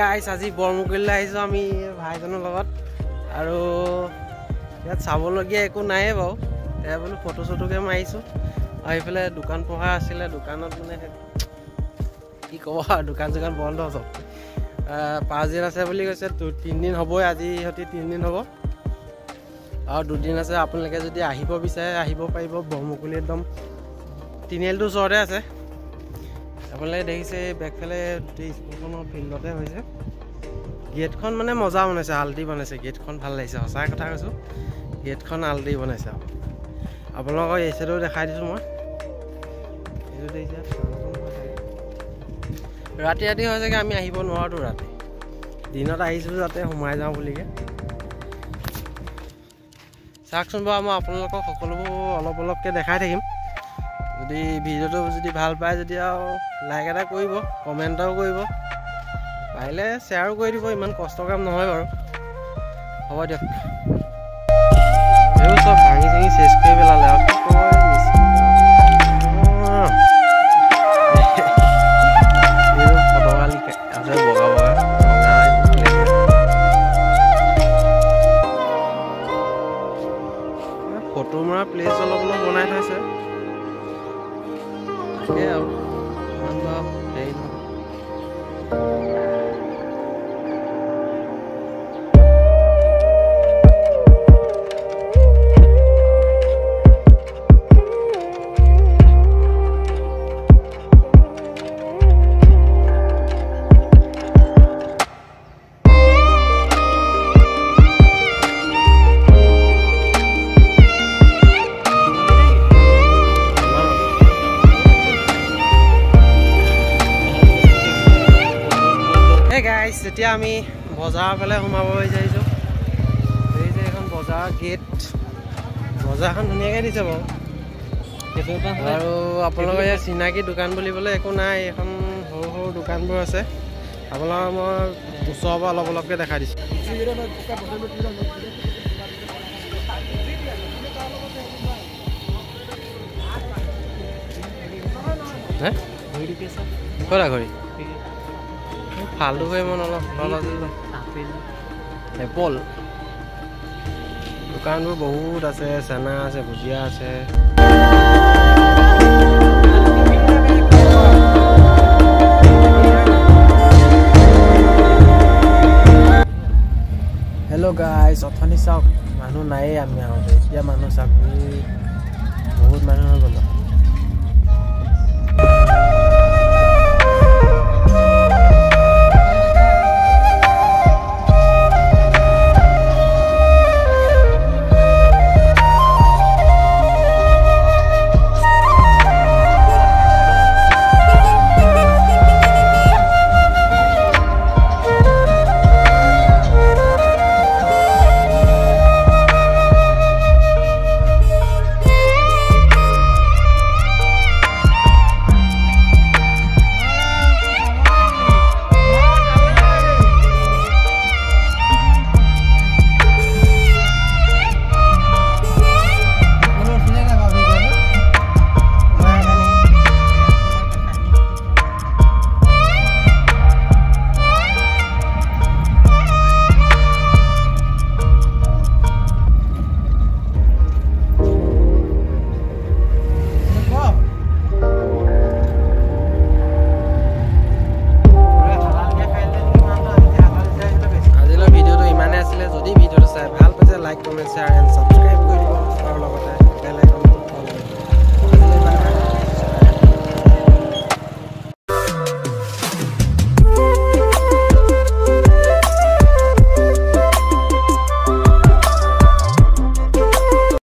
গাইছ আজি বৰমুকলিলৈ আহিছোঁ আমি ভাইজনৰ লগত আৰু ইয়াত চাবলগীয়া একো নাইয়ে বাৰু এতিয়া বোলো ফটো চটোকে মাৰিছোঁ আৰু এইফালে দোকান পোহা আছিলে দোকানত মানে কি ক'ব আৰু দোকান চোকান বন্ধ চব 5 দিন আছে বুলি কৈছে 3 দিন হ'বই আজি সতি 3 দিন হ'ব আৰু 2 দিন আছে আপোনালোকে যদি আহিব বিচাৰে আহিব পাৰিব বৰমুকলি একদম তিনিআলিটোৰ ওচৰতে আছে আপোনালোকে দেখিছে বেকফালে স্কুলখনৰ ফিল্ডতে হৈছে গেটখন মানে মজা বনাইছে আলটি বনাইছে গেটখন ভাল লাগিছে সঁচা কথা কৈছোঁ গেটখন আলটি বনাইছে আপোনালোকক এই চাইডেও দেখাই দিছোঁ মই এইটো দেখিছে ৰাতি ৰাতি হয় চাগে আমি আহিব নোৱাৰোঁতো ৰাতি দিনত আহিছিলোঁ যাতে সোমাই যাওঁ বুলিকে চাওকচোন বাৰু মই আপোনালোকক সকলোবোৰ অলপ অলপকৈ দেখাই থাকিম যদি ভিডিঅ'টো যদি ভাল পায় যদি আৰু লাইক এটা কৰিব কমেণ্ট এটাও কৰিব পাৰিলে শ্বেয়াৰো কৰি দিব ইমান কষ্ট কাম নহয় বাৰু হ'ব দিয়ক এইবোৰ চব ভাঙি চিঙি চেচ কৰি পেলালে আৰু কি কয় ফটকালি আছে বগা বগা ফটো মৰা প্লেচ অলপ অলপ বনাই থৈছে তাকে আৰু ইমান বাৰু হেৰি নহয় এতিয়া আমি বজাৰৰ ফালে সোমাব বিচাৰিছোঁ এই যে এখন বজাৰ গেট বজাৰখন ধুনীয়াকৈ দিছে বাৰু আৰু আপোনালোকৰ ইয়াত চিনাকি দোকান বুলিবলৈ একো নাই এখন সৰু সৰু দোকানবোৰ আছে আপোনালোকৰ মই ওচৰৰ পৰা অলপ অলপকৈ দেখাই দিছোঁ ক'তা ঘড়ী ফালতু হৈ মন অলপ এপল দোকানবোৰ বহুত আছে চানা আছে ভুজিয়া আছে হেল্ল' গাইছ অথনি চাওক মানুহ নায়েই আমি আহোঁতে এতিয়া মানুহ চাওক বহুত মানুহ হৈ গ'ল